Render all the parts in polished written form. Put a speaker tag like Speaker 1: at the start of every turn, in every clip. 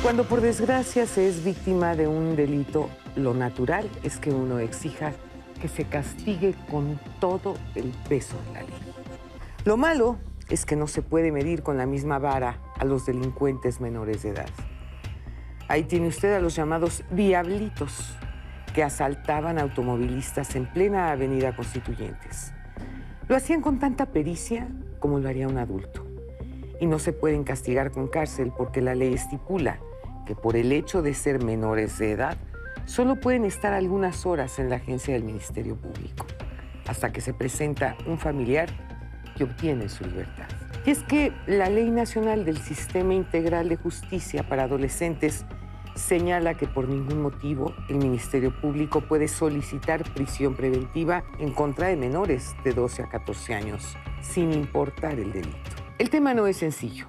Speaker 1: Cuando por desgracia se es víctima de un delito, lo natural es que uno exija que se castigue con todo el peso de la ley. Lo malo es que no se puede medir con la misma vara a los delincuentes menores de edad. Ahí tiene usted a los llamados diablitos, que asaltaban automovilistas en plena avenida Constituyentes. Lo hacían con tanta pericia como lo haría un adulto. Y no se pueden castigar con cárcel porque la ley estipula que por el hecho de ser menores de edad, solo pueden estar algunas horas en la agencia del Ministerio Público, hasta que se presenta un familiar que obtiene su libertad. Y es que la Ley Nacional del Sistema Integral de Justicia para Adolescentes señala que por ningún motivo el Ministerio Público puede solicitar prisión preventiva en contra de menores de 12 a 14 años, sin importar el delito. El tema no es sencillo.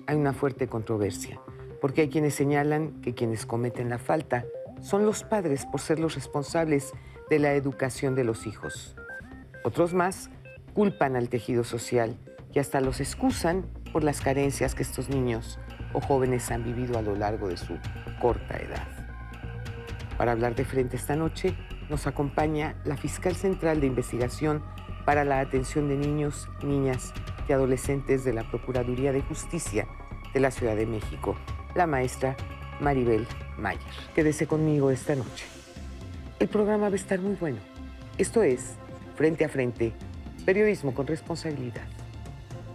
Speaker 1: Hay una fuerte controversia, porque hay quienes señalan que quienes cometen la falta son los padres por ser los responsables de la educación de los hijos. Otros más culpan al tejido social y hasta los excusan por las carencias que estos niños o jóvenes han vivido a lo largo de su corta edad. Para hablar de frente esta noche, nos acompaña la fiscal central de investigación para la atención de niños, niñas y adolescentes de la Procuraduría de Justicia de la Ciudad de México, la maestra Maribel Mayer. Quédese conmigo esta noche. El programa va a estar muy bueno. Esto es Frente a Frente, periodismo con responsabilidad.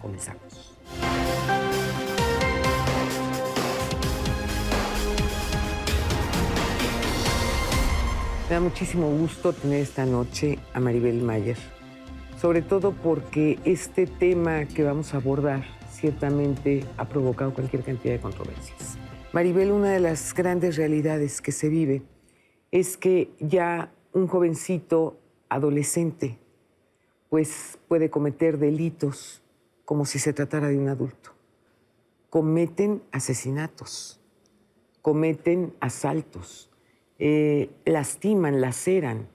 Speaker 1: Comenzamos. Me da muchísimo gusto tener esta noche a Maribel Mayer, sobre todo porque este tema que vamos a abordar ciertamente ha provocado cualquier cantidad de controversias. Maribel, una de las grandes realidades que se vive es que ya un jovencito adolescente pues puede cometer delitos como si se tratara de un adulto. Cometen asesinatos, cometen asaltos, lastiman, laceran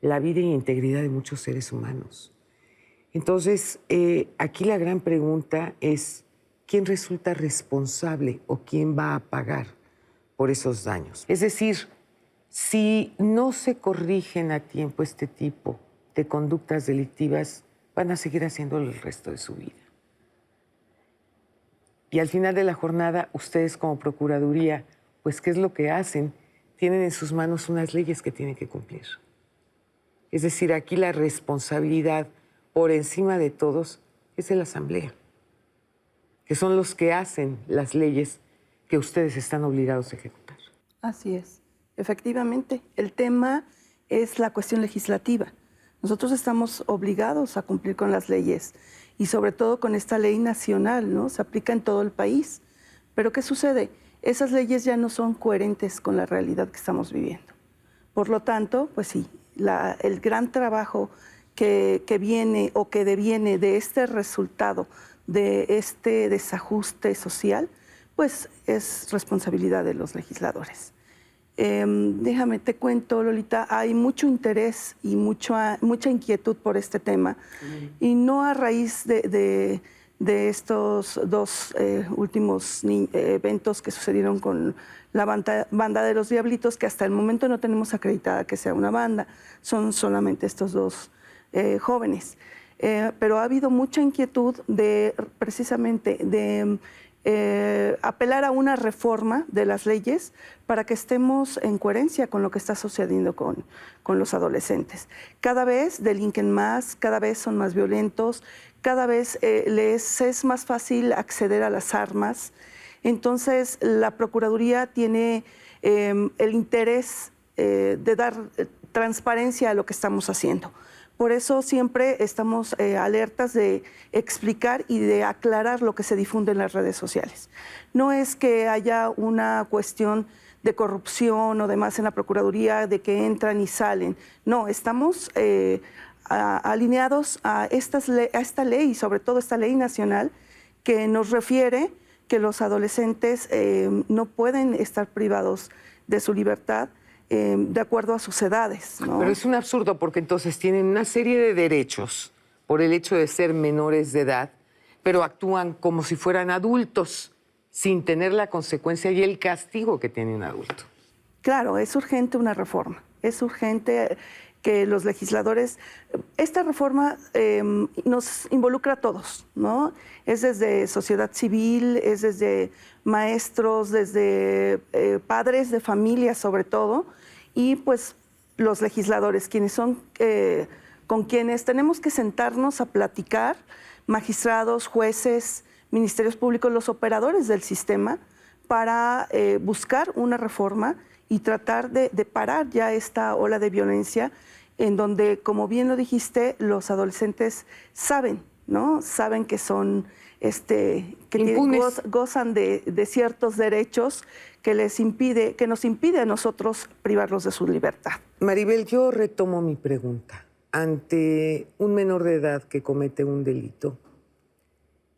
Speaker 1: la vida e integridad de muchos seres humanos. Entonces, aquí la gran pregunta es, ¿quién resulta responsable o quién va a pagar por esos daños? Es decir, si no se corrigen a tiempo este tipo de conductas delictivas, van a seguir haciéndolo el resto de su vida. Y al final de la jornada, ustedes como Procuraduría, pues, ¿qué es lo que hacen? Tienen en sus manos unas leyes que tienen que cumplir. Es decir, aquí la responsabilidad por encima de todos es de la Asamblea, que son los que hacen las leyes que ustedes están obligados a ejecutar.
Speaker 2: Así es. Efectivamente, el tema es la cuestión legislativa. Nosotros estamos obligados a cumplir con las leyes y sobre todo con esta ley nacional, ¿no? Se aplica en todo el país. Pero ¿qué sucede? Esas leyes ya no son coherentes con la realidad que estamos viviendo. Por lo tanto, pues sí, el gran trabajo que viene o que deviene de este resultado, de este desajuste social, pues es responsabilidad de los legisladores. Déjame, te cuento, Lolita, hay mucho interés y mucha inquietud por este tema, y no a raíz de estos dos últimos eventos que sucedieron con la banda de los Diablitos, que hasta el momento no tenemos acreditada que sea una banda, son solamente estos dos jóvenes. Pero ha habido mucha inquietud precisamente de apelar a una reforma de las leyes para que estemos en coherencia con lo que está sucediendo con los adolescentes. Cada vez delinquen más, cada vez son más violentos, cada vez les es más fácil acceder a las armas. Entonces, la Procuraduría tiene el interés de dar transparencia a lo que estamos haciendo. Por eso siempre estamos alertas de explicar y de aclarar lo que se difunde en las redes sociales. No es que haya una cuestión de corrupción o demás en la Procuraduría, de que entran y salen. No, estamos alineados a esta ley, sobre todo esta ley nacional, que nos refiere que los adolescentes no pueden estar privados de su libertad de acuerdo a sus edades, ¿no?
Speaker 1: Pero es un absurdo porque entonces tienen una serie de derechos por el hecho de ser menores de edad, pero actúan como si fueran adultos sin tener la consecuencia y el castigo que tiene un adulto.
Speaker 2: Claro, es urgente una reforma. Es urgente que los legisladores... Esta reforma nos involucra a todos, ¿no? Es desde sociedad civil, es desde maestros, desde padres de familia sobre todo, y pues los legisladores, quienes son con quienes tenemos que sentarnos a platicar, magistrados, jueces, ministerios públicos, los operadores del sistema, para buscar una reforma y tratar de parar ya esta ola de violencia en donde, como bien lo dijiste, los adolescentes saben, ¿no? Saben que son, gozan de ciertos derechos que nos impide a nosotros privarlos de su libertad.
Speaker 1: Maribel, yo retomo mi pregunta. Ante un menor de edad que comete un delito,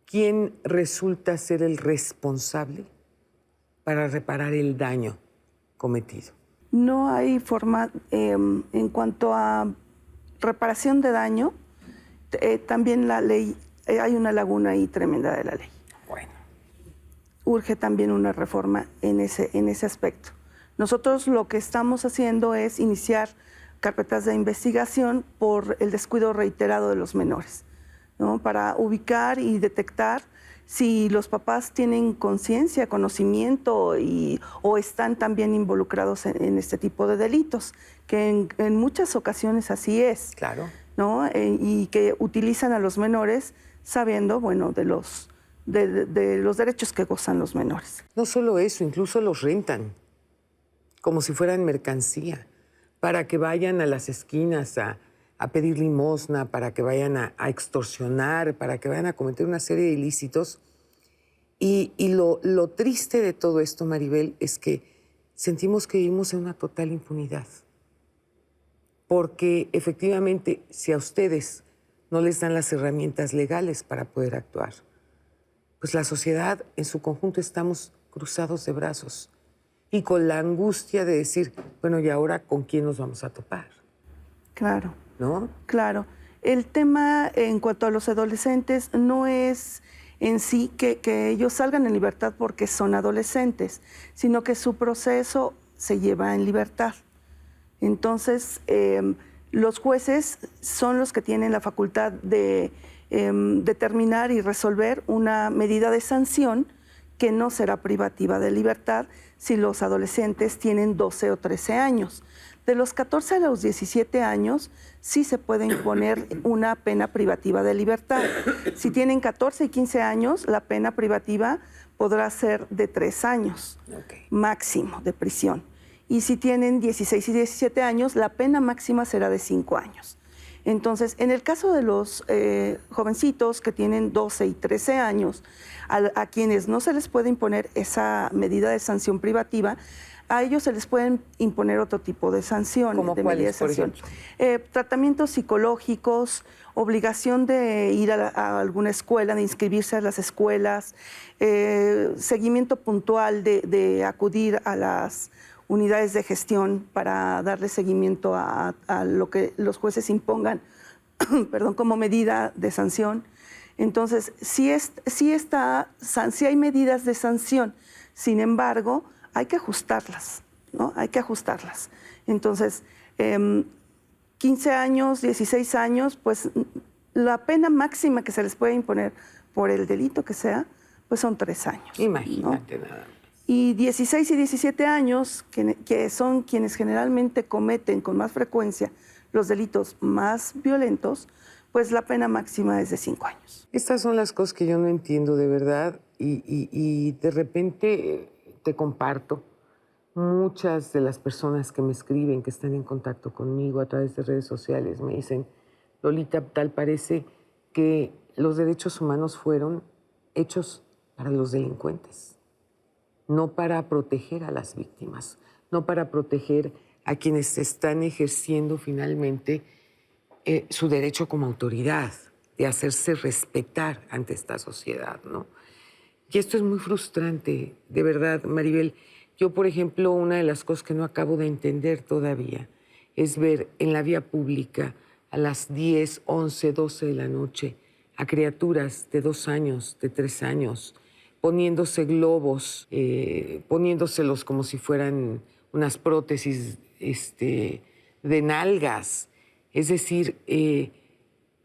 Speaker 1: ¿quién resulta ser el responsable para reparar el daño cometido?
Speaker 2: No hay forma, en cuanto a reparación de daño, también la ley, hay una laguna ahí tremenda de la ley.
Speaker 1: Bueno.
Speaker 2: Urge también una reforma en ese aspecto. Nosotros lo que estamos haciendo es iniciar carpetas de investigación por el descuido reiterado de los menores, ¿no? Para ubicar y detectar si los papás tienen conciencia, conocimiento o están también involucrados en este tipo de delitos, que en muchas ocasiones así es.
Speaker 1: Claro.
Speaker 2: ¿No? Y que utilizan a los menores sabiendo, bueno, de los derechos que gozan los menores.
Speaker 1: No solo eso, incluso los rentan como si fueran mercancía, para que vayan a las esquinas a pedir limosna, para que vayan a extorsionar, para que vayan a cometer una serie de ilícitos. Y lo triste de todo esto, Maribel, es que sentimos que vivimos en una total impunidad. Porque efectivamente, si a ustedes no les dan las herramientas legales para poder actuar, pues la sociedad en su conjunto estamos cruzados de brazos y con la angustia de decir, bueno, ¿y ahora con quién nos vamos a topar?
Speaker 2: Claro.
Speaker 1: ¿No?
Speaker 2: Claro. El tema en cuanto a los adolescentes no es en sí que ellos salgan en libertad porque son adolescentes, sino que su proceso se lleva en libertad. Entonces, los jueces son los que tienen la facultad de determinar y resolver una medida de sanción que no será privativa de libertad si los adolescentes tienen 12 o 13 años. De los 14 a los 17 años sí se puede imponer una pena privativa de libertad. Si tienen 14 y 15 años, la pena privativa podrá ser de 3 años máximo de prisión. Y si tienen 16 y 17 años, la pena máxima será de 5 años. Entonces, en el caso de los jovencitos que tienen 12 y 13 años, a quienes no se les puede imponer esa medida de sanción privativa, a ellos se les pueden imponer otro tipo de sanciones.
Speaker 1: ¿Cómo cuáles, por ejemplo?
Speaker 2: Tratamientos psicológicos, obligación de ir a alguna escuela, de inscribirse a las escuelas, seguimiento puntual de acudir a las unidades de gestión para darle seguimiento a lo que los jueces impongan perdón, como medida de sanción. Entonces, sí hay medidas de sanción, sin embargo, hay que ajustarlas, ¿no? Hay que ajustarlas. Entonces, 15 años, 16 años, pues la pena máxima que se les puede imponer por el delito que sea, pues son 3 años.
Speaker 1: Imagínate,
Speaker 2: ¿no?
Speaker 1: nada más.
Speaker 2: Y 16 y 17 años, que son quienes generalmente cometen con más frecuencia los delitos más violentos, pues la pena máxima es de 5 años.
Speaker 1: Estas son las cosas que yo no entiendo de verdad y de repente te comparto. Muchas de las personas que me escriben, que están en contacto conmigo a través de redes sociales, me dicen, Lolita, tal parece que los derechos humanos fueron hechos para los delincuentes, no para proteger a las víctimas, no para proteger a quienes están ejerciendo finalmente su derecho como autoridad, de hacerse respetar ante esta sociedad, ¿no? Y esto es muy frustrante, de verdad, Maribel. Yo, por ejemplo, una de las cosas que no acabo de entender todavía es ver en la vía pública a las 10, 11, 12 de la noche a criaturas de 2 años, de 3 años, poniéndose globos, poniéndoselos como si fueran unas prótesis de nalgas, es decir,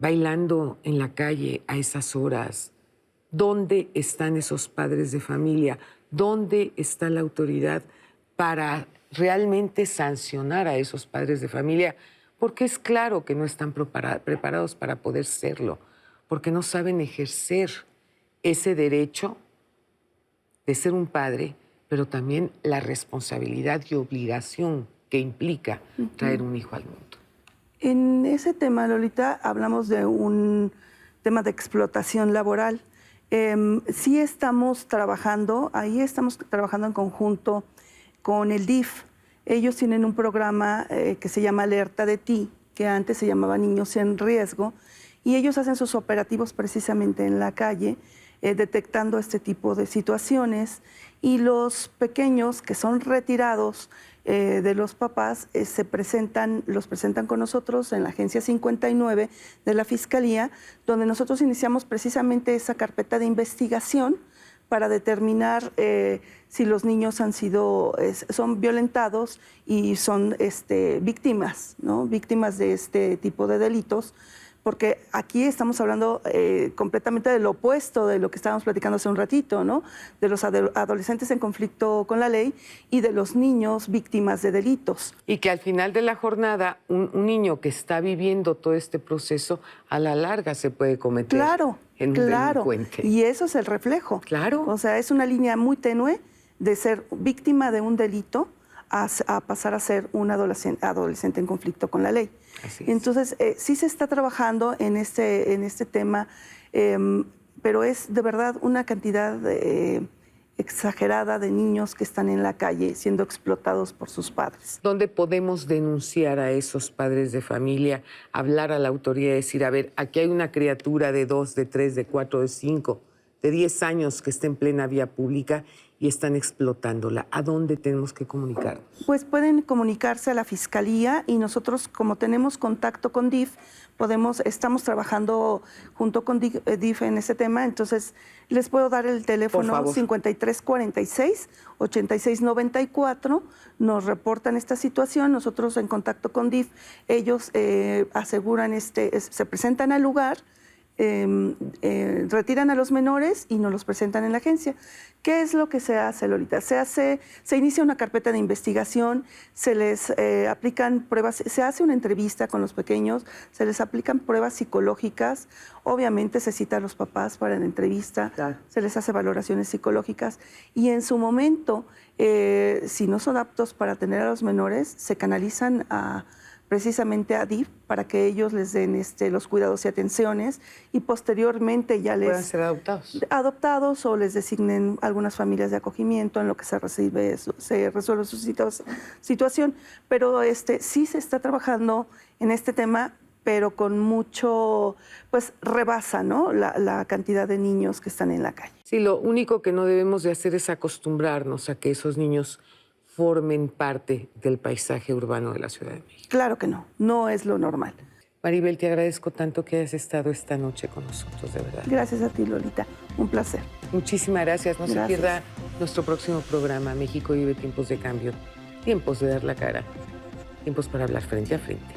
Speaker 1: bailando en la calle a esas horas. ¿Dónde están esos padres de familia? ¿Dónde está la autoridad para realmente sancionar a esos padres de familia? Porque es claro que no están preparados para poder serlo, porque no saben ejercer ese derecho de ser un padre, pero también la responsabilidad y obligación que implica traer un hijo al mundo.
Speaker 2: En ese tema, Lolita, hablamos de un tema de explotación laboral. Sí estamos trabajando, ahí estamos trabajando en conjunto con el DIF. Ellos tienen un programa que se llama Alerta de Ti, que antes se llamaba Niños en Riesgo, y ellos hacen sus operativos precisamente en la calle, detectando este tipo de situaciones, y los pequeños que son retirados de los papás los presentan con nosotros en la Agencia 59 de la Fiscalía, donde nosotros iniciamos precisamente esa carpeta de investigación para determinar si los niños son violentados y son víctimas, ¿no? Víctimas de este tipo de delitos, porque aquí estamos hablando completamente de lo opuesto de lo que estábamos platicando hace un ratito, ¿no? De los adolescentes en conflicto con la ley y de los niños víctimas de delitos.
Speaker 1: Y que al final de la jornada, un niño que está viviendo todo este proceso, a la larga se puede cometer en un delincuente.
Speaker 2: Y eso es el reflejo.
Speaker 1: Claro.
Speaker 2: O sea, es una línea muy tenue de ser víctima de un delito a pasar a ser un adolescente en conflicto con la ley.
Speaker 1: Así es.
Speaker 2: Entonces, sí se está trabajando en este tema, pero es de verdad una cantidad exagerada de niños que están en la calle siendo explotados por sus padres.
Speaker 1: ¿Dónde podemos denunciar a esos padres de familia, hablar a la autoridad y decir, a ver, aquí hay una criatura de 2, de 3, de 4, de 5, de 10 años que está en plena vía pública y están explotándola? ¿A dónde tenemos que comunicarnos?
Speaker 2: Pues pueden comunicarse a la Fiscalía, y nosotros, como tenemos contacto con DIF, estamos trabajando junto con DIF en ese tema. Entonces, les puedo dar el teléfono 5346-8694. Nos reportan esta situación, nosotros en contacto con DIF, ellos aseguran, se presentan al lugar, retiran a los menores y nos los presentan en la agencia. ¿Qué es lo que se hace, Lolita? Se inicia una carpeta de investigación, se les aplican pruebas, se hace una entrevista con los pequeños, se les aplican pruebas psicológicas, obviamente se cita a los papás para la entrevista, claro. Se les hace valoraciones psicológicas y en su momento, si no son aptos para atender a los menores, se canalizan precisamente a DIF para que ellos les den los cuidados y atenciones y posteriormente ya
Speaker 1: puedan ser
Speaker 2: adoptados o les designen algunas familias de acogimiento en lo que se resuelve su situación. Pero sí se está trabajando en este tema, pero con mucho, pues rebasa, ¿no? la cantidad de niños que están en la calle.
Speaker 1: Sí, lo único que no debemos de hacer es acostumbrarnos a que esos niños formen parte del paisaje urbano de la Ciudad de México.
Speaker 2: Claro que no, no es lo normal.
Speaker 1: Maribel, te agradezco tanto que hayas estado esta noche con nosotros, de verdad.
Speaker 2: Gracias a ti, Lolita, un placer.
Speaker 1: Muchísimas gracias. No se pierda nuestro próximo programa, México vive tiempos de cambio, tiempos de dar la cara, tiempos para hablar frente a frente.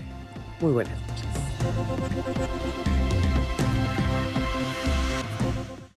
Speaker 1: Muy buenas noches.